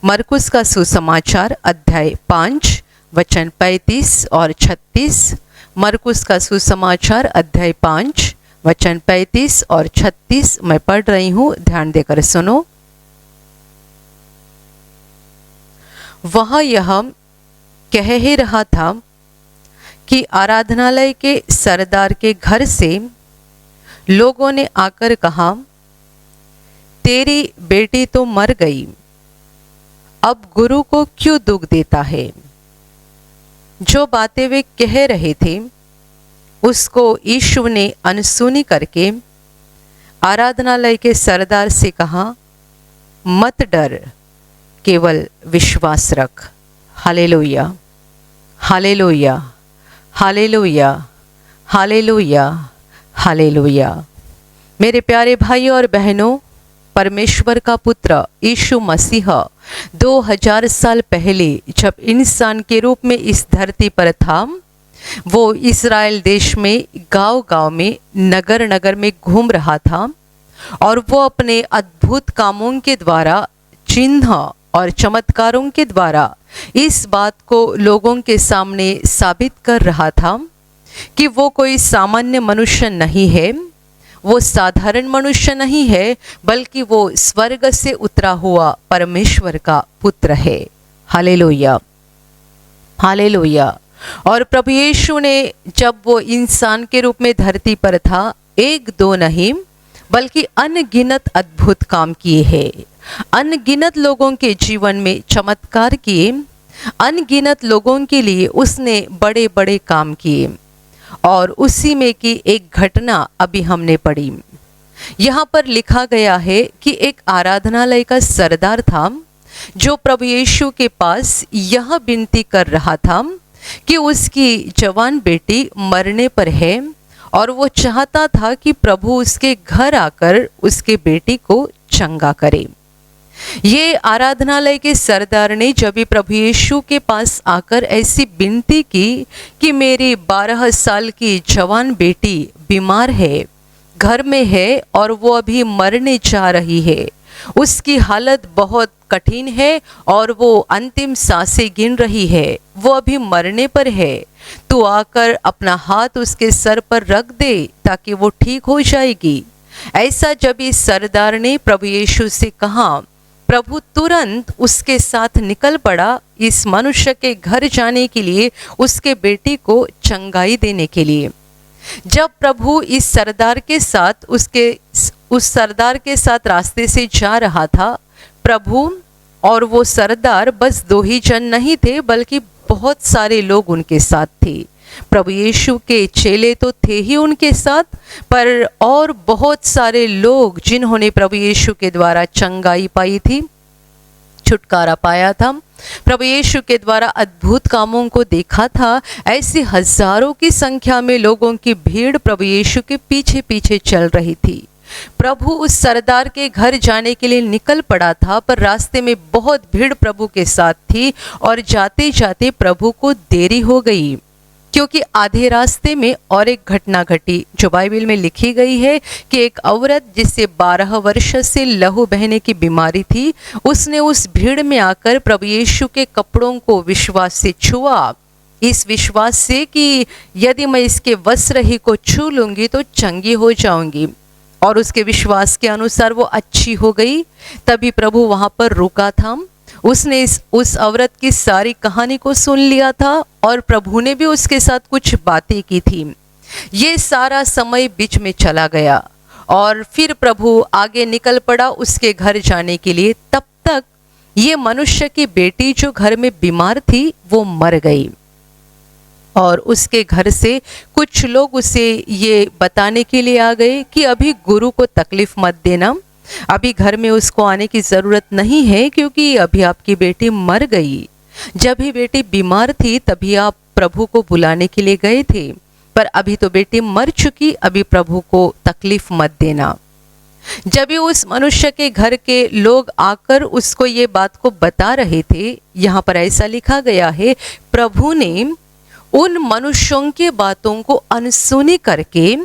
मरकुस का सुसमाचार अध्याय 5 वचन 35 और 36। मरकुस का सुसमाचार अध्याय 5 वचन 35 और 36 मैं पढ़ रही हूँ, ध्यान देकर सुनो। वह यह कह ही रहा था कि आराधनालय के सरदार के घर से लोगों ने आकर कहा, तेरी बेटी तो मर गई, अब गुरु को क्यों दुख देता है। जो बातें वे कह रहे थे उसको यीशु ने अनसुनी करके आराधनालय के सरदार से कहा, मत डर, केवल विश्वास रख। Hallelujah, hallelujah, hallelujah, hallelujah, hallelujah. मेरे प्यारे भाइयों और बहनों, परमेश्वर का पुत्र यीशु मसीह 2000 साल पहले जब इंसान के रूप में इस धरती पर था, वो इस्राएल देश में गांव-गांव में, नगर नगर में घूम रहा था और वो अपने अद्भुत कामों के द्वारा, चिन्ह और चमत्कारों के द्वारा इस बात को लोगों के सामने साबित कर रहा था कि वो कोई सामान्य मनुष्य नहीं है, वो साधारण मनुष्य नहीं है, बल्कि वो स्वर्ग से उतरा हुआ परमेश्वर का पुत्र है। Hallelujah, hallelujah. और प्रभु यीशु ने जब वो इंसान के रूप में धरती पर था, एक दो नहीं बल्कि अनगिनत अद्भुत काम किए हैं। अनगिनत लोगों के जीवन में चमत्कार किए, अनगिनत लोगों के लिए उसने बड़े बड़े काम किए। और उसी में की एक घटना अभी हमने पढ़ी। यहाँ पर लिखा गया है कि एक आराधनालय का सरदार था जो प्रभु यीशु के पास यह विनती कर रहा था कि उसकी जवान बेटी मरने पर है और वो चाहता था कि प्रभु उसके घर आकर उसके बेटी को चंगा करे। ये आराधनालय के सरदार ने जब भी प्रभु यीशु के पास आकर ऐसी विनती की कि मेरी 12 साल की जवान बेटी बीमार है, घर में है और वो अभी मरने जा रही है, उसकी हालत बहुत कठिन है और वो अंतिम सांसें गिन रही है, वो अभी मरने पर है, तो आकर अपना हाथ उसके सर पर रख दे ताकि वो ठीक हो जाएगी। ऐसा जब इस सरदार ने प्रभु यीशु से कहा, प्रभु तुरंत उसके साथ निकल पड़ा इस मनुष्य के घर जाने के लिए, उसके बेटी को चंगाई देने के लिए। जब प्रभु इस सरदार के साथ उस सरदार के साथ रास्ते से जा रहा था, प्रभु और वो सरदार बस 2 ही जन नहीं थे बल्कि बहुत सारे लोग उनके साथ थे। प्रभु यीशु के चेले तो थे ही उनके साथ, पर और बहुत सारे लोग जिन्होंने प्रभु यीशु के द्वारा चंगाई पाई थी, छुटकारा पाया था, प्रभु यीशु के द्वारा अद्भुत कामों को देखा था, ऐसी हजारों की संख्या में लोगों की भीड़ प्रभु यीशु के पीछे पीछे चल रही थी। प्रभु उस सरदार के घर जाने के लिए निकल पड़ा था, पर रास्ते में बहुत भीड़ प्रभु के साथ थी और जाते जाते प्रभु को देरी हो गई, क्योंकि आधे रास्ते में और एक घटना घटी जो बाइबल में लिखी गई है कि एक औरत जिससे 12 वर्ष से लहू बहने की बीमारी थी, उसने उस भीड़ में आकर प्रभु यीशु के कपड़ों को विश्वास से छुआ, इस विश्वास से कि यदि मैं इसके वस्त्र ही को छू लूंगी तो चंगी हो जाऊंगी, और उसके विश्वास के अनुसार वो अच्छी हो गई। तभी प्रभु वहां पर रुका था, उसने उस औरत की सारी कहानी को सुन लिया था और प्रभु ने भी उसके साथ कुछ बातें की थी। ये सारा समय बीच में चला गया और फिर प्रभु आगे निकल पड़ा उसके घर जाने के लिए। तब तक ये मनुष्य की बेटी जो घर में बीमार थी वो मर गई और उसके घर से कुछ लोग उसे ये बताने के लिए आ गए कि अभी गुरु को तकलीफ मत देना, अभी घर में उसको आने की ज़रूरत नहीं है, क्योंकि अभी आपकी बेटी मर गई। जब ही बेटी बीमार थी तभी आप प्रभु को बुलाने के लिए गए थे, पर अभी तो बेटी मर चुकी, अभी प्रभु को तकलीफ मत देना। जब भी उस मनुष्य के घर के लोग आकर उसको ये बात को बता रहे थे, यहाँ पर ऐसा लिखा गया है, प्रभु ने उन मनुष्यों की बातों को अनसुनी करके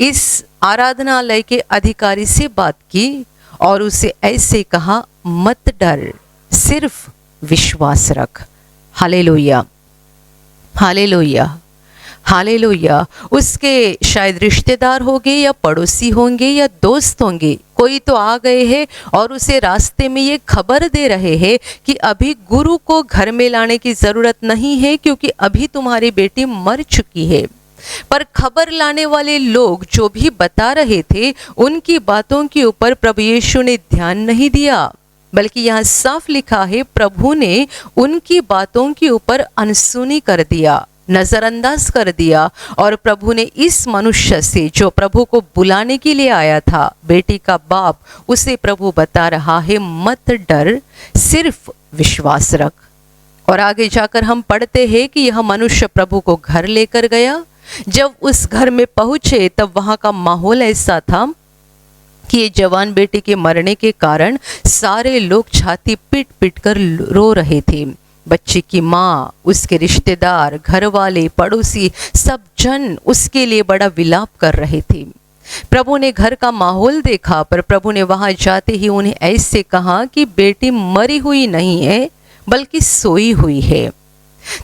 इस आराधनालय के अधिकारी से बात की और उसे ऐसे कहा, मत डर, सिर्फ विश्वास रख। Hallelujah, hallelujah, hallelujah. उसके शायद रिश्तेदार होंगे या पड़ोसी होंगे या दोस्त होंगे, कोई तो आ गए हैं और उसे रास्ते में ये खबर दे रहे हैं कि अभी गुरु को घर में लाने की ज़रूरत नहीं है क्योंकि अभी तुम्हारी बेटी मर चुकी है। पर खबर लाने वाले लोग जो भी बता रहे थे, उनकी बातों के ऊपर प्रभु यीशु ने ध्यान नहीं दिया, बल्कि यहाँ साफ लिखा है प्रभु ने उनकी बातों के ऊपर अनसुनी कर दिया, नजरअंदाज कर दिया। और प्रभु ने इस मनुष्य से जो प्रभु को बुलाने के लिए आया था, बेटी का बाप, उसे प्रभु बता रहा है मत डर, सिर्फ विश्वास रख। और आगे जाकर हम पढ़ते हैं कि यह मनुष्य प्रभु को घर लेकर गया। जब उस घर में पहुंचे तब वहां का माहौल ऐसा था कि ये जवान बेटी के मरने के कारण सारे लोग छाती पीट पीट कर रो रहे थे। बच्चे की माँ, उसके रिश्तेदार, घर वाले, पड़ोसी, सब जन उसके लिए बड़ा विलाप कर रहे थे। प्रभु ने घर का माहौल देखा, पर प्रभु ने वहां जाते ही उन्हें ऐसे कहा कि बेटी मरी हुई नहीं है बल्कि सोई हुई है।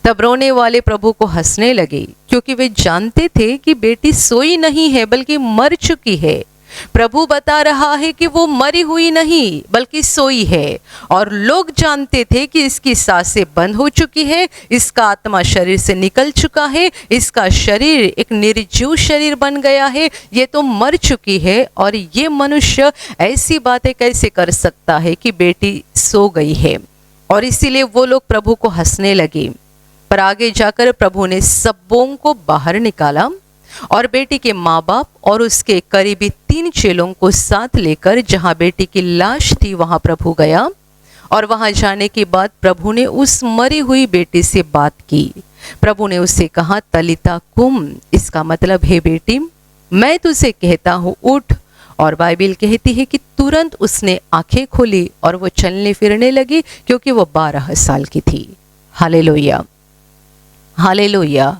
तब रोने वाले प्रभु को हंसने लगे, क्योंकि वे जानते थे कि बेटी सोई नहीं है बल्कि मर चुकी है। प्रभु बता रहा है कि वो मरी हुई नहीं बल्कि सोई है। और लोग जानते थे कि इसकी सांसें बंद हो चुकी है, इसका आत्मा शरीर से निकल चुका है, इसका शरीर एक निर्जीव शरीर बन गया है, ये तो मर चुकी है। और ये मनुष्य ऐसी बातें कैसे कर सकता है कि बेटी सो गई है। और इसीलिए वो लोग प्रभु को हंसने लगे। पर आगे जाकर प्रभु ने सबों को बाहर निकाला और बेटी के माँ बाप और उसके करीबी 3 चेलों को साथ लेकर जहाँ बेटी की लाश थी वहाँ प्रभु गया। और वहाँ जाने के बाद प्रभु ने उस मरी हुई बेटी से बात की। प्रभु ने उससे कहा तलिता कुम, इसका मतलब है बेटी मैं तुझे कहता हूँ उठ। और बाइबिल कहती है कि तुरंत उसने आंखें खोली और वो चलने फिरने लगी, क्योंकि वो 12 साल की थी। Hallelujah, hallelujah,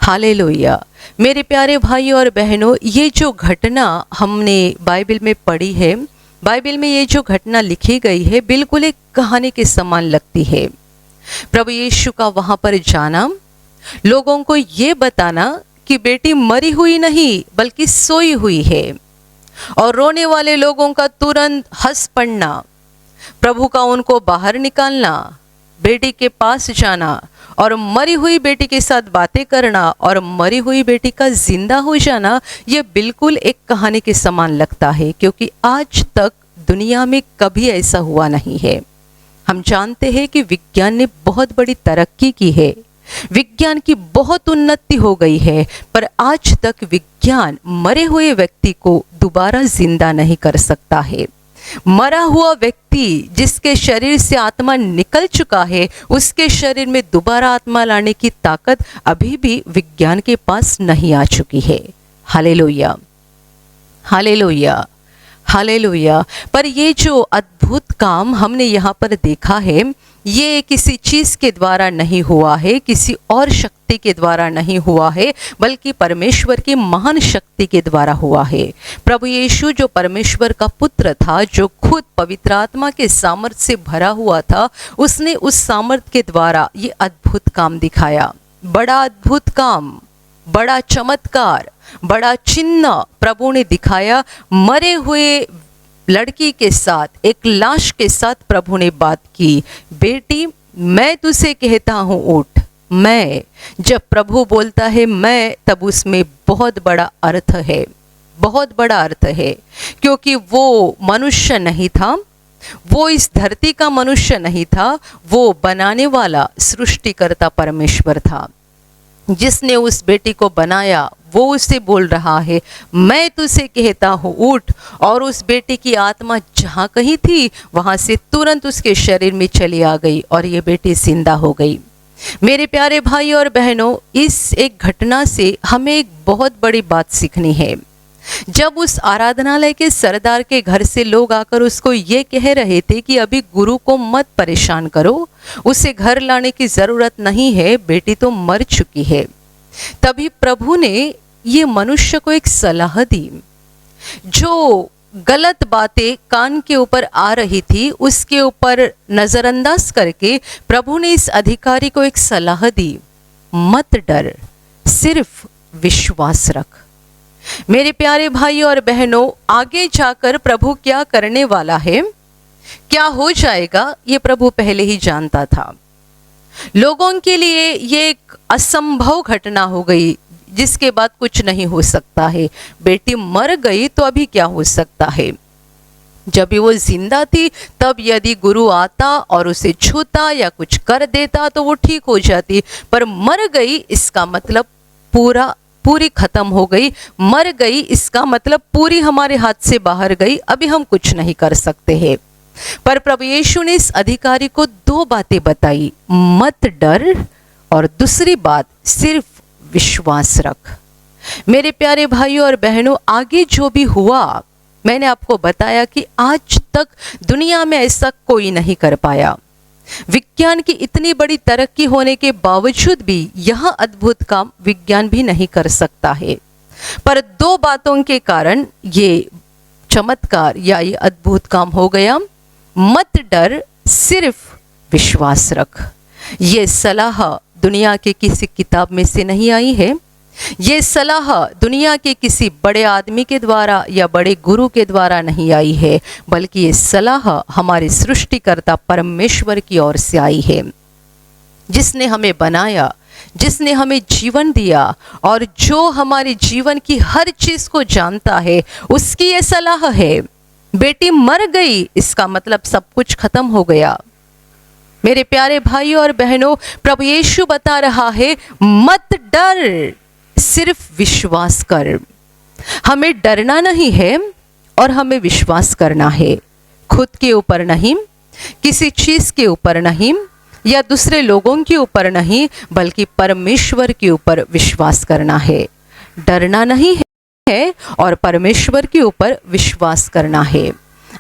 hallelujah. मेरे प्यारे भाइयों और बहनों, ये जो घटना हमने बाइबल में पढ़ी है, बाइबल में ये जो घटना लिखी गई है, बिल्कुल एक कहानी के समान लगती है। प्रभु यीशु का वहां पर जाना, लोगों को ये बताना कि बेटी मरी हुई नहीं बल्कि सोई हुई है, और रोने वाले लोगों का तुरंत हंस पड़ना, प्रभु का उनको बाहर निकालना, बेटी के पास जाना और मरी हुई बेटी के साथ बातें करना और मरी हुई बेटी का जिंदा हो जाना, ये बिल्कुल एक कहानी के समान लगता है, क्योंकि आज तक दुनिया में कभी ऐसा हुआ नहीं है। हम जानते हैं कि विज्ञान ने बहुत बड़ी तरक्की की है, विज्ञान की बहुत उन्नति हो गई है, पर आज तक विज्ञान मरे हुए व्यक्ति को दोबारा जिंदा नहीं कर सकता है। मरा हुआ व्यक्ति जिसके शरीर से आत्मा निकल चुका है, उसके शरीर में दोबारा आत्मा लाने की ताकत अभी भी विज्ञान के पास नहीं आ चुकी है। Hallelujah, hallelujah, hallelujah. पर ये जो अद्भुत काम हमने यहाँ पर देखा है, ये किसी चीज़ के द्वारा नहीं हुआ है, किसी और शक्ति के द्वारा नहीं हुआ है, बल्कि परमेश्वर की महान शक्ति के द्वारा हुआ है। प्रभु यीशु जो परमेश्वर का पुत्र था, जो खुद पवित्र आत्मा के सामर्थ्य से भरा हुआ था, उसने उस सामर्थ्य के द्वारा ये अद्भुत काम दिखाया। बड़ा अद्भुत काम, बड़ा चमत्कार, बड़ा चिन्ह प्रभु ने दिखाया। मरे हुए लड़की के साथ, एक लाश के साथ प्रभु ने बात की, बेटी मैं तुझे कहता हूँ उठ। मैं, जब प्रभु बोलता है मैं, तब उसमें बहुत बड़ा अर्थ है, बहुत बड़ा अर्थ है, क्योंकि वो मनुष्य नहीं था, वो इस धरती का मनुष्य नहीं था, वो बनाने वाला सृष्टिकर्ता परमेश्वर था। जिसने उस बेटी को बनाया वो उससे बोल रहा है मैं तुझे कहता हूँ उठ। और उस बेटी की आत्मा जहाँ कहीं थी वहाँ से तुरंत उसके शरीर में चली आ गई और ये बेटी जिंदा हो गई। मेरे प्यारे भाई और बहनों, इस एक घटना से हमें एक बहुत बड़ी बात सीखनी है। जब उस आराधनालय के सरदार के घर से लोग आकर उसको ये कह रहे थे कि अभी गुरु को मत परेशान करो, उसे घर लाने की ज़रूरत नहीं है, बेटी तो मर चुकी है, तभी प्रभु ने ये मनुष्य को एक सलाह दी जो गलत बातें कान के ऊपर आ रही थी उसके ऊपर नज़रअंदाज करके प्रभु ने इस अधिकारी को एक सलाह दी, मत डर, सिर्फ विश्वास रख। मेरे प्यारे भाई और बहनों, आगे जाकर प्रभु क्या करने वाला है, क्या हो जाएगा, ये प्रभु पहले ही जानता था। लोगों के लिए ये एक असंभव घटना हो गई जिसके बाद कुछ नहीं हो सकता है। बेटी मर गई तो अभी क्या हो सकता है। जब वो जिंदा थी तब यदि गुरु आता और उसे छूता या कुछ कर देता तो वो ठीक हो जाती, पर मर गई इसका मतलब पूरी खत्म हो गई। मर गई इसका मतलब पूरी हमारे हाथ से बाहर गई, अभी हम कुछ नहीं कर सकते हैं। पर प्रभु यीशु ने इस अधिकारी को दो बातें बताई, मत डर और दूसरी बात सिर्फ विश्वास रख। मेरे प्यारे भाइयों और बहनों, आगे जो भी हुआ मैंने आपको बताया कि आज तक दुनिया में ऐसा कोई नहीं कर पाया। विज्ञान की इतनी बड़ी तरक्की होने के बावजूद भी यह अद्भुत काम विज्ञान भी नहीं कर सकता है। पर दो बातों के कारण ये चमत्कार या ये अद्भुत काम हो गया। मत डर, सिर्फ विश्वास रख। ये सलाह दुनिया के किसी किताब में से नहीं आई है। ये सलाह दुनिया के किसी बड़े आदमी के द्वारा या बड़े गुरु के द्वारा नहीं आई है, बल्कि ये सलाह हमारे सृष्टिकर्ता परमेश्वर की ओर से आई है, जिसने हमें बनाया, जिसने हमें जीवन दिया और जो हमारे जीवन की हर चीज को जानता है, उसकी ये सलाह है। बेटी मर गई इसका मतलब सब कुछ खत्म हो गया। मेरे प्यारे भाइयों और बहनों, प्रभु यीशु बता रहा है, मत डर, सिर्फ विश्वास कर। हमें डरना नहीं है और हमें विश्वास करना है। खुद के ऊपर नहीं, किसी चीज के ऊपर नहीं या दूसरे लोगों के ऊपर नहीं, बल्कि परमेश्वर के ऊपर विश्वास करना है। डरना नहीं है और परमेश्वर के ऊपर विश्वास करना है।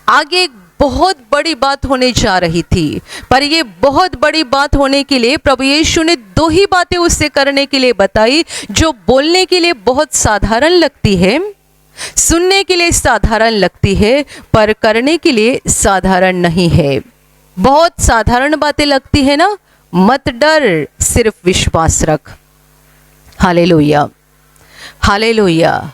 आगे एक बहुत बड़ी बात होने जा रही थी, पर ये बहुत बड़ी बात होने के लिए प्रभु यीशु ने दो ही बातें उससे करने के लिए बताई, जो बोलने के लिए बहुत साधारण लगती है, सुनने के लिए साधारण लगती है, पर करने के लिए साधारण नहीं है। बहुत साधारण बातें लगती है ना, मत डर, सिर्फ विश्वास रख। Hallelujah, hallelujah,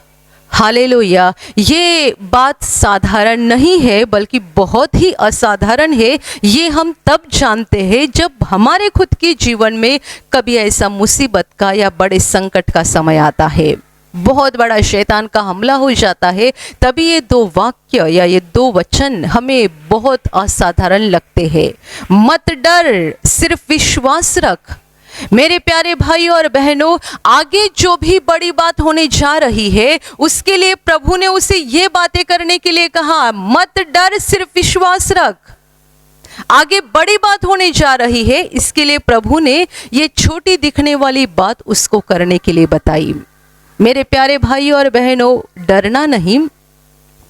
hallelujah. ये बात साधारण नहीं है बल्कि बहुत ही असाधारण है। ये हम तब जानते हैं जब हमारे खुद के जीवन में कभी ऐसा मुसीबत का या बड़े संकट का समय आता है, बहुत बड़ा शैतान का हमला हो जाता है, तभी ये दो वाक्य या ये दो वचन हमें बहुत असाधारण लगते हैं। मत डर, सिर्फ विश्वास रख। मेरे प्यारे भाइयों और बहनों, आगे जो भी बड़ी बात होने जा रही है उसके लिए प्रभु ने उसे ये बातें करने के लिए कहा, मत डर, सिर्फ विश्वास रख। आगे बड़ी बात होने जा रही है, इसके लिए प्रभु ने ये छोटी दिखने वाली बात उसको करने के लिए बताई। मेरे प्यारे भाइयों और बहनों, डरना नहीं,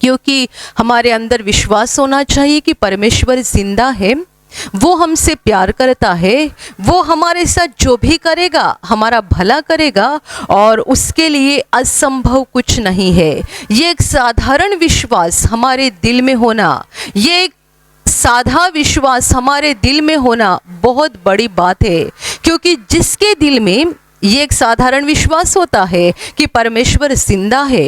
क्योंकि हमारे अंदर विश्वास होना चाहिए कि परमेश्वर जिंदा है, वो हमसे प्यार करता है, वो हमारे साथ जो भी करेगा हमारा भला करेगा और उसके लिए असंभव कुछ नहीं है। ये एक साधारण विश्वास हमारे दिल में होना, ये एक साधा विश्वास हमारे दिल में होना बहुत बड़ी बात है, क्योंकि जिसके दिल में ये एक साधारण विश्वास होता है कि परमेश्वर जिंदा है,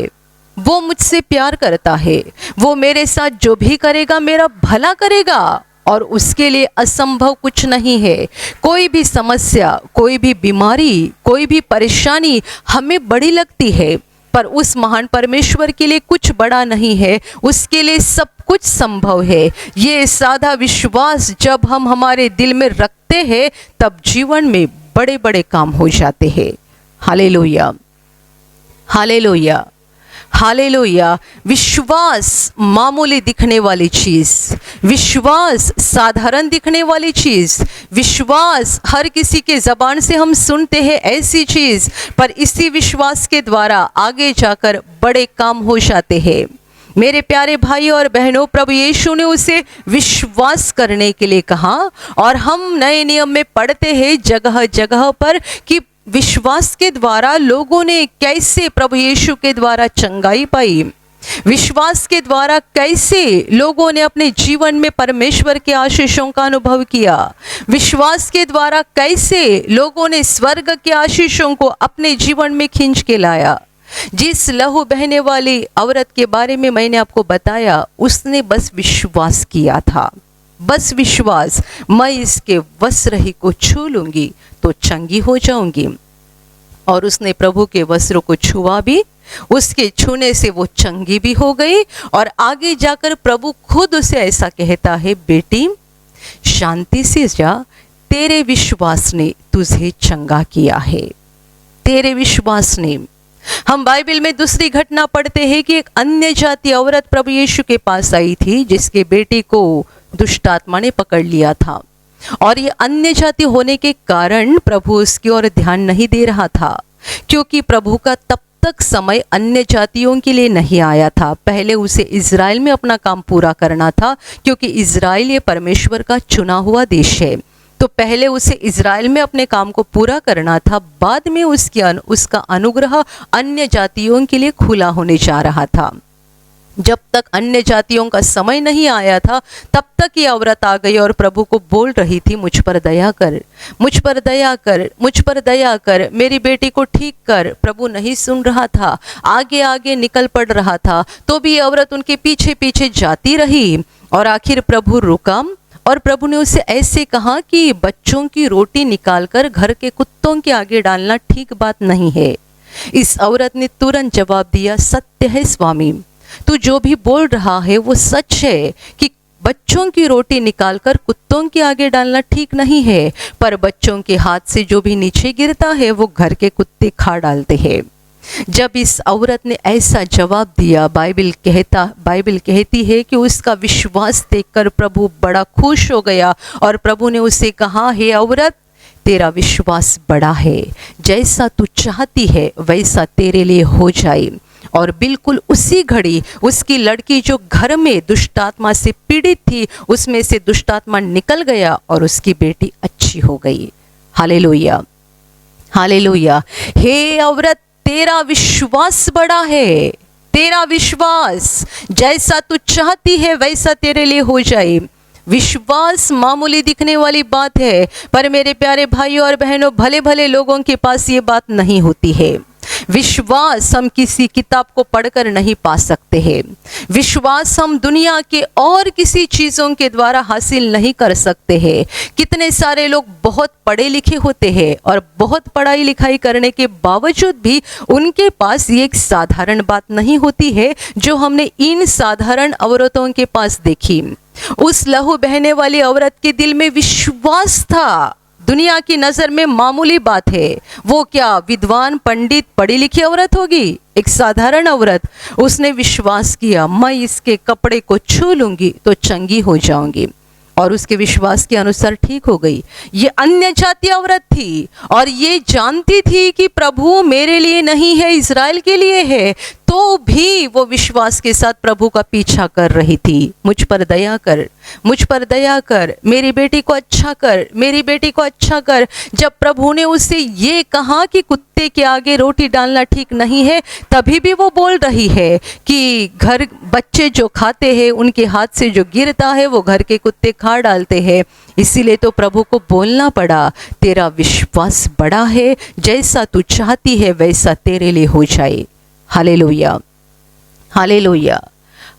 वो मुझसे प्यार करता है, वो मेरे साथ जो भी करेगा मेरा भला करेगा और उसके लिए असंभव कुछ नहीं है। कोई भी समस्या, कोई भी बीमारी, कोई भी परेशानी हमें बड़ी लगती है, पर उस महान परमेश्वर के लिए कुछ बड़ा नहीं है, उसके लिए सब कुछ संभव है। ये सादा विश्वास जब हम हमारे दिल में रखते हैं तब जीवन में बड़े बड़े काम हो जाते हैं। Hallelujah, hallelujah, hallelujah. विश्वास मामूली दिखने वाली चीज, विश्वास साधारण दिखने वाली चीज, विश्वास हर किसी के जबान से हम सुनते हैं ऐसी चीज, पर इसी विश्वास के द्वारा आगे जाकर बड़े काम हो जाते हैं। मेरे प्यारे भाई और बहनों, प्रभु यीशु ने उसे विश्वास करने के लिए कहा और हम नए नियम में पढ़ते हैं जगह जगह पर कि विश्वास के द्वारा लोगों ने कैसे प्रभु यीशु के द्वारा चंगाई पाई, विश्वास के द्वारा कैसे लोगों ने अपने जीवन में परमेश्वर के आशीषों का अनुभव किया, विश्वास के द्वारा कैसे लोगों ने स्वर्ग के आशीषों को अपने जीवन में खींच के लाया। जिस लहू बहने वाली औरत के बारे में मैंने आपको बताया, उसने बस विश्वास किया था, बस विश्वास, मैं इसके वस्त्र ही को छू लूंगी तो चंगी हो जाऊंगी। और उसने प्रभु के वस्त्रों को छुआ भी, उसके छूने से वो चंगी भी हो गई। और आगे जाकर प्रभु खुद उसे ऐसा कहता है, बेटी शांति से जा, तेरे विश्वास ने तुझे चंगा किया है, तेरे विश्वास ने। हम बाइबल में दूसरी घटना पढ़ते हैं कि एक अन्य जाति औरत प्रभु यीशु के पास आई थी, जिसके बेटी को दुष्ट आत्मा ने पकड़ लिया था। और ये अन्य जाति होने के कारण प्रभु उसकी ओर ध्यान नहीं दे रहा था, क्योंकि प्रभु का तब तक समय अन्य जातियों के लिए नहीं आया था। पहले उसे इज़राइल में अपना काम पूरा करना था, क्योंकि इज़राइल ये परमेश्वर का चुना हुआ देश है। तो पहले उसे इज़राइल में अपने काम को पूरा करना था, बाद में उसका अनुग्रह अन्य जातियों के लिए खुला होने जा रहा था। जब तक अन्य जातियों का समय नहीं आया था, तब तक ये औरत आ गई और प्रभु को बोल रही थी, मुझ पर दया कर, मुझ पर दया कर, मुझ पर दया कर, मेरी बेटी को ठीक कर। प्रभु नहीं सुन रहा था, आगे आगे निकल पड़ रहा था, तो भी ये औरत उनके पीछे पीछे जाती रही। और आखिर प्रभु रुका और प्रभु ने उसे ऐसे कहा कि बच्चों की रोटी निकालकर घर के कुत्तों के आगे डालना ठीक बात नहीं है। इस औरत ने तुरंत जवाब दिया, सत्य है स्वामी, तू जो भी बोल रहा है वो सच है कि बच्चों की रोटी निकालकर कुत्तों के आगे डालना ठीक नहीं है, पर बच्चों के हाथ से जो भी नीचे गिरता है वो घर के कुत्ते खा डालते हैं। जब इस औरत ने ऐसा जवाब दिया, बाइबल कहती है कि उसका विश्वास देखकर प्रभु बड़ा खुश हो गया और प्रभु ने उसे कहा, हे औरत, तेरा विश्वास बड़ा है, जैसा तू चाहती है वैसा तेरे लिए हो जाए। और बिल्कुल उसी घड़ी उसकी लड़की जो घर में दुष्टात्मा से पीड़ित थी, उसमें से दुष्टात्मा निकल गया और उसकी बेटी अच्छी हो गई। Hallelujah, hallelujah. हे औरत, तेरा विश्वास बड़ा है, तेरा विश्वास जैसा तू चाहती है वैसा तेरे लिए हो जाए। विश्वास मामूली दिखने वाली बात है, पर मेरे प्यारे भाइयों और बहनों, भले भले लोगों के पास ये बात नहीं होती है। विश्वास हम किसी किताब को पढ़कर नहीं पा सकते हैं। विश्वास हम दुनिया के और किसी चीज़ों के द्वारा हासिल नहीं कर सकते हैं। कितने सारे लोग बहुत पढ़े लिखे होते हैं और बहुत पढ़ाई लिखाई करने के बावजूद भी उनके पास ये एक साधारण बात नहीं होती है जो हमने इन साधारण औरतों के पास देखी। उस लहू बहने वाली औरत के दिल में विश्वास था। दुनिया की नज़र में मामूली बात है, वो क्या विद्वान पंडित पढ़ी लिखी औरत होगी? एक साधारण औरत। उसने विश्वास किया, मैं इसके कपड़े को छू लूंगी तो चंगी हो जाऊंगी, और उसके विश्वास के अनुसार ठीक हो गई। ये अन्य जाति औरत थी और ये जानती थी कि प्रभु मेरे लिए नहीं है, इज़राइल के लिए है, तो भी वो विश्वास के साथ प्रभु का पीछा कर रही थी। मुझ पर दया कर, मुझ पर दया कर, मेरी बेटी को अच्छा कर, मेरी बेटी को अच्छा कर। जब प्रभु ने उसे ये कहा कि कुत्ते के आगे रोटी डालना ठीक नहीं है, तभी भी वो बोल रही है कि घर बच्चे जो खाते हैं उनके हाथ से जो गिरता है वो घर के कुत्ते खा डालते हैं। इसीलिए तो प्रभु को बोलना पड़ा, तेरा विश्वास बड़ा है, जैसा तू चाहती है वैसा तेरे लिए हो जाए। Hallelujah, hallelujah,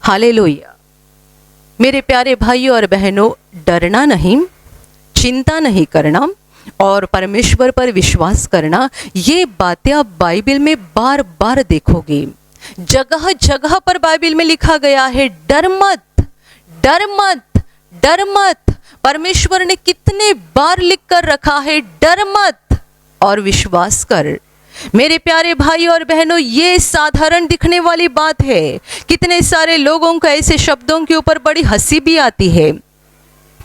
hallelujah. मेरे प्यारे भाइयों और बहनों, डरना नहीं, चिंता नहीं करना और परमेश्वर पर विश्वास करना, ये बातें आप बाइबल में बार बार देखोगे। जगह जगह पर बाइबल में लिखा गया है, डर मत, डर मत, डर मत। परमेश्वर ने कितने बार लिख कर रखा है, डर मत और विश्वास कर। मेरे प्यारे भाई और बहनों, ये साधारण दिखने वाली बात है। कितने सारे लोगों को ऐसे शब्दों के ऊपर बड़ी हंसी भी आती है।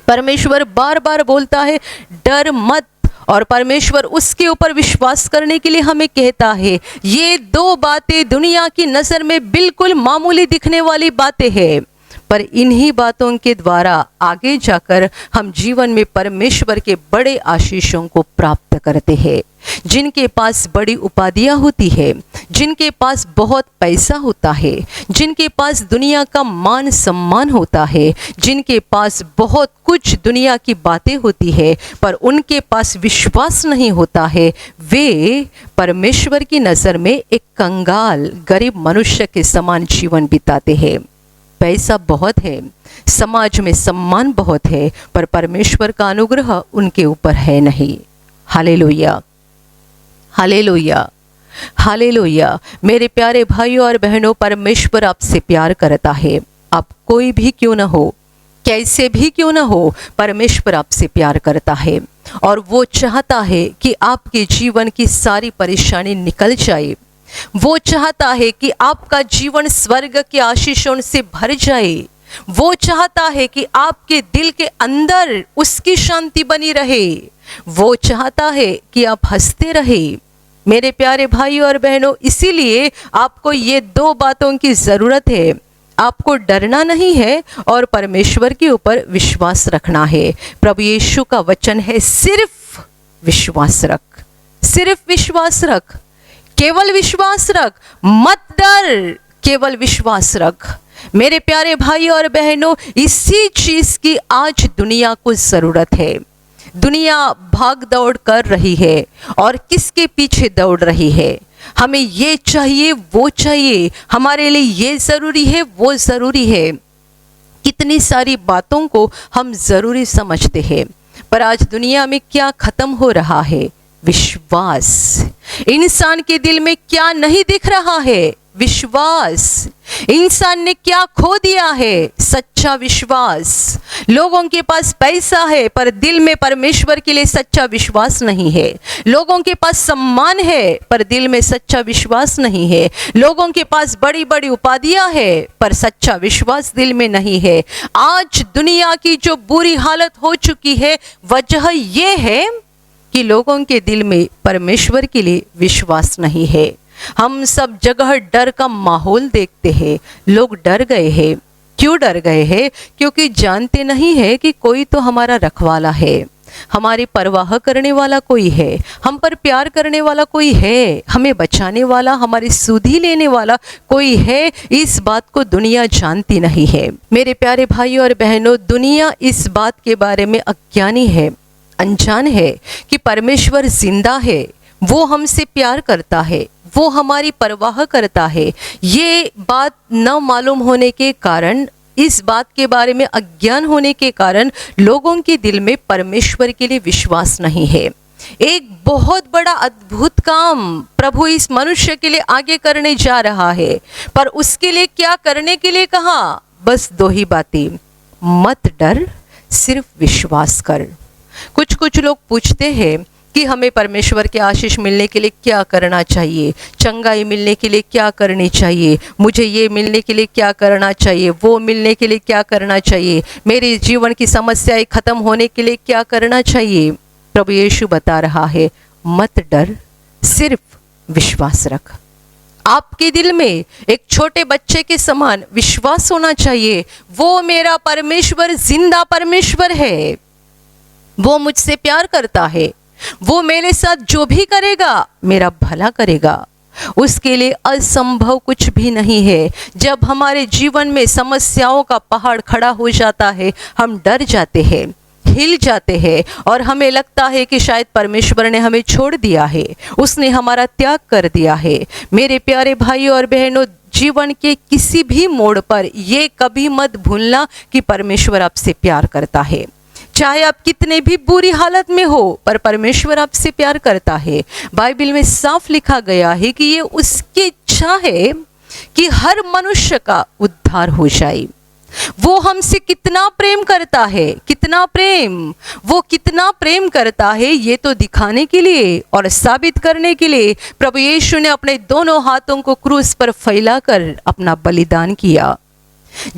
परमेश्वर बार बार बोलता है, डर मत, और परमेश्वर उसके ऊपर विश्वास करने के लिए हमें कहता है। ये दो बातें दुनिया की नज़र में बिल्कुल मामूली दिखने वाली बातें हैं, पर इन्हीं बातों के द्वारा आगे जाकर हम जीवन में परमेश्वर के बड़े आशीषों को प्राप्त करते हैं। जिनके पास बड़ी उपाधियां होती है, जिनके पास बहुत पैसा होता है, जिनके पास दुनिया का मान सम्मान होता है, जिनके पास बहुत कुछ दुनिया की बातें होती है, पर उनके पास विश्वास नहीं होता है, वे परमेश्वर की नज़र में एक कंगाल गरीब मनुष्य के समान जीवन बिताते हैं। पैसा बहुत है, समाज में सम्मान बहुत है, पर परमेश्वर का अनुग्रह उनके ऊपर है नहीं। Hallelujah, hallelujah, hallelujah. मेरे प्यारे भाइयों और बहनों, परमेश्वर आपसे प्यार करता है। आप कोई भी क्यों ना हो, कैसे भी क्यों ना हो, परमेश्वर आपसे प्यार करता है और वो चाहता है कि आपके जीवन की सारी परेशानी निकल जाए। वो चाहता है कि आपका जीवन स्वर्ग के आशीषों से भर जाए। वो चाहता है कि आपके दिल के अंदर उसकी शांति बनी रहे। वो चाहता है कि आप हंसते रहे। मेरे प्यारे भाइयों और बहनों, इसीलिए आपको ये दो बातों की ज़रूरत है। आपको डरना नहीं है और परमेश्वर के ऊपर विश्वास रखना है। प्रभु यीशु का वचन है, सिर्फ विश्वास रख, सिर्फ विश्वास रख, केवल विश्वास रख, मत डर, केवल विश्वास रख। मेरे प्यारे भाइयों और बहनों, इसी चीज की आज दुनिया को जरूरत है। दुनिया भाग दौड़ कर रही है और किसके पीछे दौड़ रही है? हमें ये चाहिए, वो चाहिए, हमारे लिए ये जरूरी है, वो जरूरी है। कितनी सारी बातों को हम जरूरी समझते हैं, पर आज दुनिया में क्या खत्म हो रहा है? विश्वास। इंसान के दिल में क्या नहीं दिख रहा है? विश्वास। इंसान ने क्या खो दिया है? सच्चा विश्वास। लोगों के पास पैसा है पर दिल में परमेश्वर के लिए सच्चा विश्वास नहीं है। लोगों के पास सम्मान है पर दिल में सच्चा विश्वास नहीं है। लोगों के पास बड़ी बड़ी उपाधियां है पर सच्चा विश्वास दिल में नहीं है। आज दुनिया की जो बुरी हालत हो चुकी है, वजह यह है कि लोगों के दिल में परमेश्वर के लिए विश्वास नहीं है। हम सब जगह डर का माहौल देखते हैं। लोग डर गए हैं। क्यों डर गए हैं? क्योंकि जानते नहीं है कि कोई तो हमारा रखवाला है, हमारी परवाह करने वाला कोई है, हम पर प्यार करने वाला कोई है, हमें बचाने वाला, हमारी सुधि लेने वाला कोई है। इस बात को दुनिया जानती नहीं है। मेरे प्यारे भाइयों और बहनों, दुनिया इस बात के बारे में अज्ञानी है, अनजान है कि परमेश्वर जिंदा है, वो हमसे प्यार करता है, वो हमारी परवाह करता है। ये बात न मालूम होने के कारण, इस बात के बारे में अज्ञान होने के कारण लोगों के दिल में परमेश्वर के लिए विश्वास नहीं है। एक बहुत बड़ा अद्भुत काम प्रभु इस मनुष्य के लिए आगे करने जा रहा है, पर उसके लिए क्या करने के लिए कहा? बस दो ही बातें, मत डर, सिर्फ विश्वास कर। कुछ लोग पूछते हैं कि हमें परमेश्वर के आशीष मिलने के लिए क्या करना चाहिए, चंगाई मिलने के लिए क्या करनी चाहिए, मुझे ये मिलने के लिए क्या करना चाहिए, वो मिलने के लिए क्या करना चाहिए, मेरे जीवन की समस्याएं खत्म होने के लिए क्या करना चाहिए? प्रभु यीशु बता रहा है, मत डर, सिर्फ विश्वास रख। आपके दिल में एक छोटे बच्चे के समान विश्वास होना चाहिए, वो मेरा परमेश्वर जिंदा परमेश्वर है, वो मुझसे प्यार करता है, वो मेरे साथ जो भी करेगा मेरा भला करेगा, उसके लिए असंभव कुछ भी नहीं है। जब हमारे जीवन में समस्याओं का पहाड़ खड़ा हो जाता है, हम डर जाते हैं, हिल जाते हैं और हमें लगता है कि शायद परमेश्वर ने हमें छोड़ दिया है, उसने हमारा त्याग कर दिया है। मेरे प्यारे भाइयों और बहनों, जीवन के किसी भी मोड़ पर ये कभी मत भूलना कि परमेश्वर आपसे प्यार करता है। चाहे आप कितने भी बुरी हालत में हो, पर परमेश्वर आपसे प्यार करता है। बाइबल में साफ लिखा गया है कि ये उसकी इच्छा है कि हर मनुष्य का उद्धार हो जाए। वो हमसे कितना प्रेम करता है, कितना प्रेम, वो कितना प्रेम करता है, ये तो दिखाने के लिए और साबित करने के लिए प्रभु यीशु ने अपने दोनों हाथों को क्रूस पर फैलाकर अपना बलिदान किया।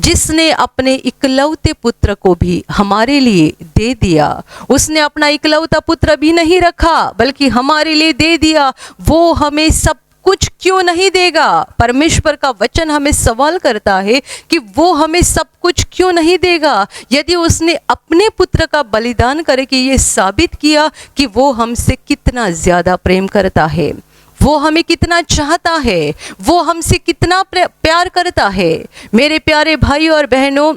जिसने अपने इकलौते पुत्र को भी हमारे लिए दे दिया, उसने अपना इकलौता पुत्र भी नहीं रखा बल्कि हमारे लिए दे दिया। वो हमें सब कुछ क्यों नहीं देगा? परमेश्वर का वचन हमें सवाल करता है कि वो हमें सब कुछ क्यों नहीं देगा? यदि उसने अपने पुत्र का बलिदान करके ये साबित किया कि वो हमसे कितना ज्यादा प्रेम करता है, वो हमें कितना चाहता है, वो हमसे कितना प्यार करता है। मेरे प्यारे भाई और बहनों,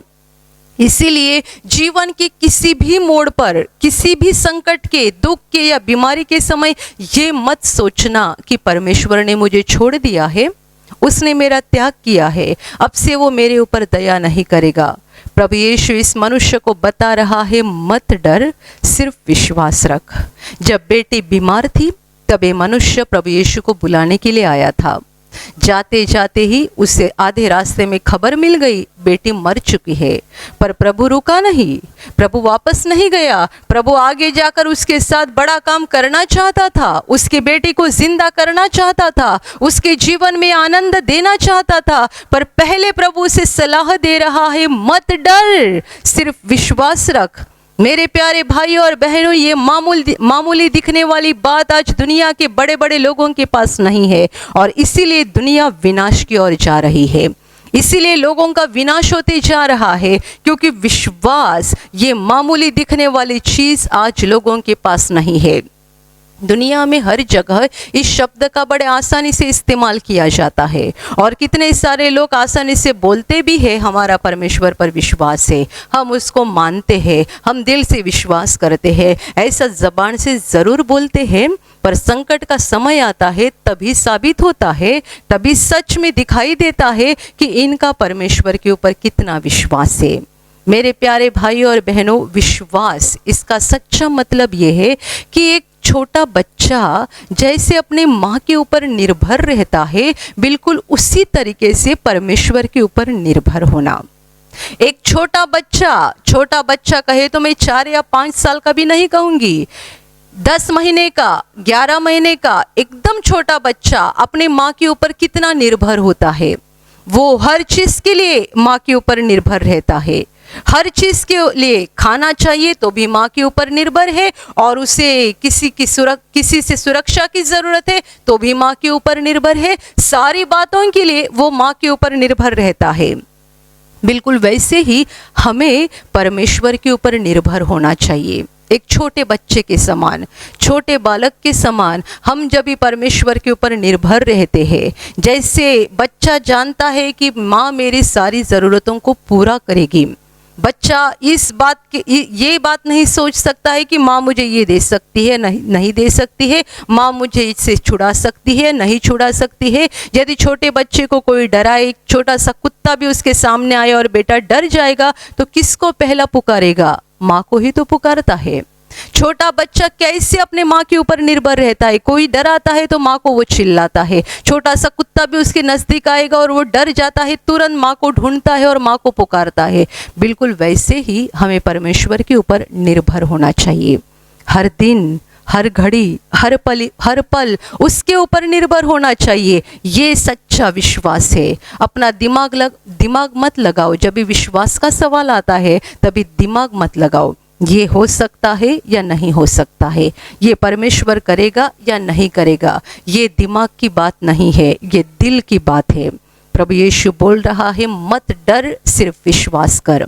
इसीलिए जीवन के किसी भी मोड़ पर, किसी भी संकट के, दुख के या बीमारी के समय ये मत सोचना कि परमेश्वर ने मुझे छोड़ दिया है, उसने मेरा त्याग किया है, अब से वो मेरे ऊपर दया नहीं करेगा। प्रभु यीशु इस मनुष्य को बता रहा है, मत डर, सिर्फ विश्वास रख। जब बेटी बीमार थी तब ये मनुष्य प्रभु यीशु को बुलाने के लिए आया था। जाते जाते ही उसे आधे रास्ते में खबर मिल गई, बेटी मर चुकी है। पर प्रभु रुका नहीं, प्रभु वापस नहीं गया। प्रभु आगे जाकर उसके साथ बड़ा काम करना चाहता था, उसके बेटी को जिंदा करना चाहता था, उसके जीवन में आनंद देना चाहता था। पर पहले प्रभु उसे सलाह दे रहा है, मत डर, सिर्फ विश्वास रख। मेरे प्यारे भाई और बहनों, ये मामूली दिखने वाली बात आज दुनिया के बड़े बड़े लोगों के पास नहीं है, और इसीलिए दुनिया विनाश की ओर जा रही है, इसीलिए लोगों का विनाश होते जा रहा है, क्योंकि विश्वास, ये मामूली दिखने वाली चीज आज लोगों के पास नहीं है। दुनिया में हर जगह इस शब्द का बड़े आसानी से इस्तेमाल किया जाता है, और कितने सारे लोग आसानी से बोलते भी हैं, हमारा परमेश्वर पर विश्वास है, हम उसको मानते हैं, हम दिल से विश्वास करते हैं, ऐसा जबान से ज़रूर बोलते हैं। पर संकट का समय आता है तभी साबित होता है, तभी सच में दिखाई देता है कि इनका परमेश्वर के ऊपर कितना विश्वास है। मेरे प्यारे भाई और बहनों, विश्वास, इसका सच्चा मतलब ये है कि एक छोटा बच्चा जैसे अपने माँ के ऊपर निर्भर रहता है, बिल्कुल उसी तरीके से परमेश्वर के ऊपर निर्भर होना। एक छोटा बच्चा कहे तो मैं 4 या 5 साल का भी नहीं कहूंगी, 10 महीने का, 11 महीने का एकदम छोटा बच्चा अपने माँ के ऊपर कितना निर्भर होता है। वो हर चीज के लिए माँ के ऊपर निर्भर रहता है, हर चीज के लिए खाना चाहिए तो भी माँ के ऊपर निर्भर है, और उसे किसी से सुरक्षा की जरूरत है तो भी माँ के ऊपर निर्भर है। सारी बातों के लिए वो माँ के ऊपर निर्भर रहता है। बिल्कुल वैसे ही हमें परमेश्वर के ऊपर निर्भर होना चाहिए, एक छोटे बच्चे के समान, छोटे बालक के समान। हम जब भी परमेश्वर के ऊपर निर्भर रहते हैं, जैसे बच्चा जानता है कि माँ मेरी सारी ज़रूरतों को पूरा करेगी, बच्चा ये बात नहीं सोच सकता है कि माँ मुझे ये दे सकती है, नहीं दे सकती है, माँ मुझे इससे छुड़ा सकती है, नहीं छुड़ा सकती है। यदि छोटे बच्चे को कोई डराए, छोटा सा कुत्ता भी उसके सामने आए और बेटा डर जाएगा, तो किसको पहला पुकारेगा? माँ को ही तो पुकारता है। छोटा बच्चा कैसे अपने माँ के ऊपर निर्भर रहता है, कोई डर आता है तो माँ को वो चिल्लाता है, छोटा सा कुत्ता भी उसके नजदीक आएगा और वो डर जाता है, तुरंत माँ को ढूंढता है और माँ को पुकारता है। बिल्कुल वैसे ही हमें परमेश्वर के ऊपर निर्भर होना चाहिए। हर दिन, हर घड़ी, हर पल उसके ऊपर निर्भर होना चाहिए। ये सच्चा विश्वास है। अपना दिमाग मत लगाओ, जब भी विश्वास का सवाल आता है तभी दिमाग मत लगाओ, ये हो सकता है या नहीं हो सकता है, ये परमेश्वर करेगा या नहीं करेगा। ये दिमाग की बात नहीं है, ये दिल की बात है। प्रभु यीशु बोल रहा है, मत डर, सिर्फ विश्वास कर।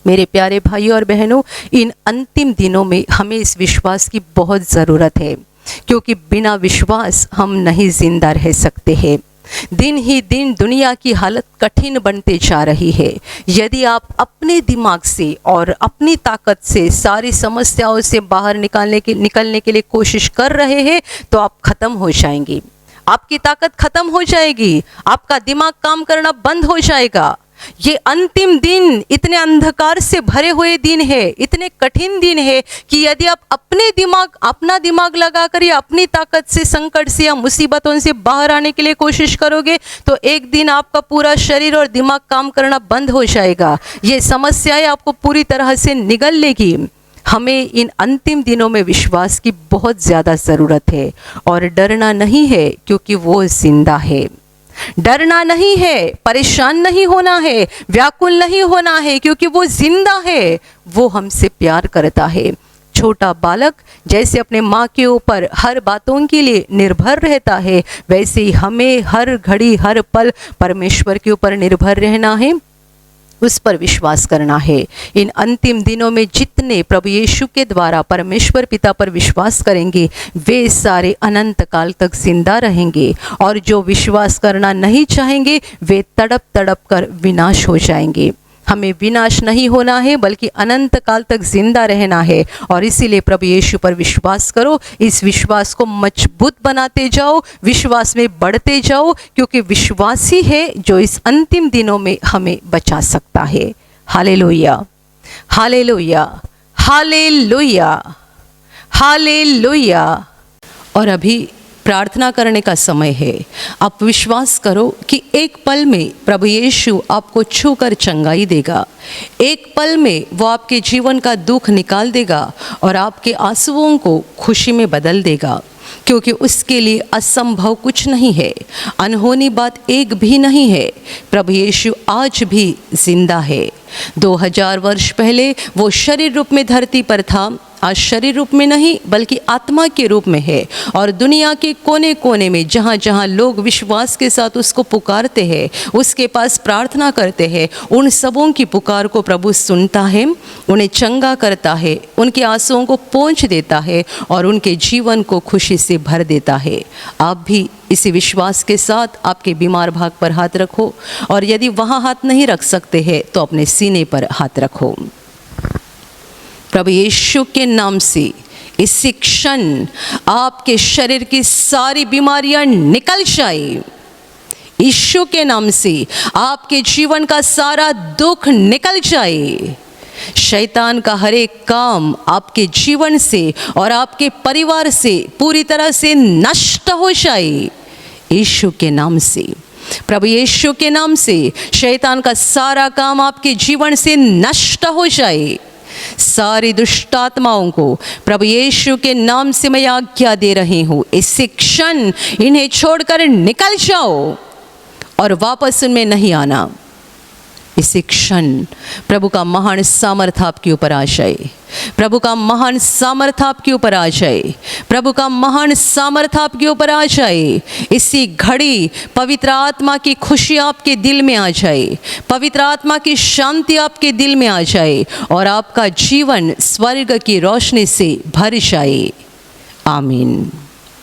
मेरे प्यारे भाई और बहनों, इन अंतिम दिनों में हमें इस विश्वास की बहुत ज़रूरत है, क्योंकि बिना विश्वास हम नहीं जिंदा रह सकते हैं। दिन ही दिन दुनिया की हालत कठिन बनते जा रही है। यदि आप अपने दिमाग से और अपनी ताकत से सारी समस्याओं से बाहर निकलने के लिए कोशिश कर रहे हैं, तो आप खत्म हो जाएंगे, आपकी ताकत खत्म हो जाएगी, आपका दिमाग काम करना बंद हो जाएगा। ये अंतिम दिन इतने अंधकार से भरे हुए दिन है, इतने कठिन दिन है कि यदि आप अपना दिमाग लगाकर या अपनी ताकत से संकट से या मुसीबतों से बाहर आने के लिए कोशिश करोगे, तो एक दिन आपका पूरा शरीर और दिमाग काम करना बंद हो जाएगा। ये समस्याएं आपको पूरी तरह से निगल लेगी। हमें इन अंतिम दिनों में विश्वास की बहुत ज़्यादा ज़रूरत है, और डरना नहीं है, क्योंकि वो जिंदा है। डरना नहीं है, परेशान नहीं होना है, व्याकुल नहीं होना है, क्योंकि वो जिंदा है, वो हमसे प्यार करता है। छोटा बालक जैसे अपने माँ के ऊपर हर बातों के लिए निर्भर रहता है, वैसे ही हमें हर घड़ी हर पल परमेश्वर के ऊपर निर्भर रहना है, उस पर विश्वास करना है। इन अंतिम दिनों में जितने प्रभु यीशु के द्वारा परमेश्वर पिता पर विश्वास करेंगे वे सारे अनंत काल तक जिंदा रहेंगे, और जो विश्वास करना नहीं चाहेंगे वे तड़प तड़प कर विनाश हो जाएंगे। हमें विनाश नहीं होना है बल्कि अनंत काल तक जिंदा रहना है, और इसीलिए प्रभु यीशु पर विश्वास करो। इस विश्वास को मजबूत बनाते जाओ, विश्वास में बढ़ते जाओ, क्योंकि विश्वास ही है जो इस अंतिम दिनों में हमें बचा सकता है। Hallelujah, hallelujah, hallelujah, hallelujah. और अभी प्रार्थना करने का समय है। आप विश्वास करो कि एक पल में प्रभु यीशु आपको छूकर चंगाई देगा, एक पल में वो आपके जीवन का दुख निकाल देगा और आपके आंसुओं को खुशी में बदल देगा, क्योंकि उसके लिए असंभव कुछ नहीं है, अनहोनी बात एक भी नहीं है। प्रभु यीशु आज भी जिंदा है। 2000 वर्ष पहले वो शरीर रूप में धरती पर था, आज शरीर रूप में नहीं बल्कि आत्मा के रूप में है, और दुनिया के कोने कोने में जहाँ जहाँ लोग विश्वास के साथ उसको पुकारते हैं, उसके पास प्रार्थना करते हैं, उन सबों की पुकार को प्रभु सुनता है, उन्हें चंगा करता है, उनके आंसुओं को पोंछ देता है और उनके जीवन को खुशी से भर देता है। आप भी इसी विश्वास के साथ आपके बीमार भाग पर हाथ रखो, और यदि वहाँ हाथ नहीं रख सकते हैं तो अपने सीने पर हाथ रखो। प्रभु यीशु के नाम से इसी क्षण आपके शरीर की सारी बीमारियां निकल जाए। यीशु के नाम से आपके जीवन का सारा दुख निकल जाए। शैतान का हर एक काम आपके जीवन से और आपके परिवार से पूरी तरह से नष्ट हो जाए। यीशु के नाम से, प्रभु यीशु के नाम से शैतान का सारा काम आपके जीवन से नष्ट हो जाए। सारी दुष्ट आत्माओं को प्रभु यीशु के नाम से मैं आज्ञा दे रही हूँ, इसी क्षण इन्हें छोड़कर निकल जाओ और वापस उनमें नहीं आना। इसी क्षण प्रभु का महान सामर्थ्य आपके ऊपर आ जाए, प्रभु का महान सामर्थ्य आपके ऊपर आ जाए, प्रभु का महान सामर्थ्य आपके ऊपर आ जाए। इसी घड़ी पवित्र आत्मा की खुशी आपके दिल में आ जाए, पवित्र आत्मा की शांति आपके दिल में आ जाए, और आपका जीवन स्वर्ग की रोशनी से भर जाए। आमीन।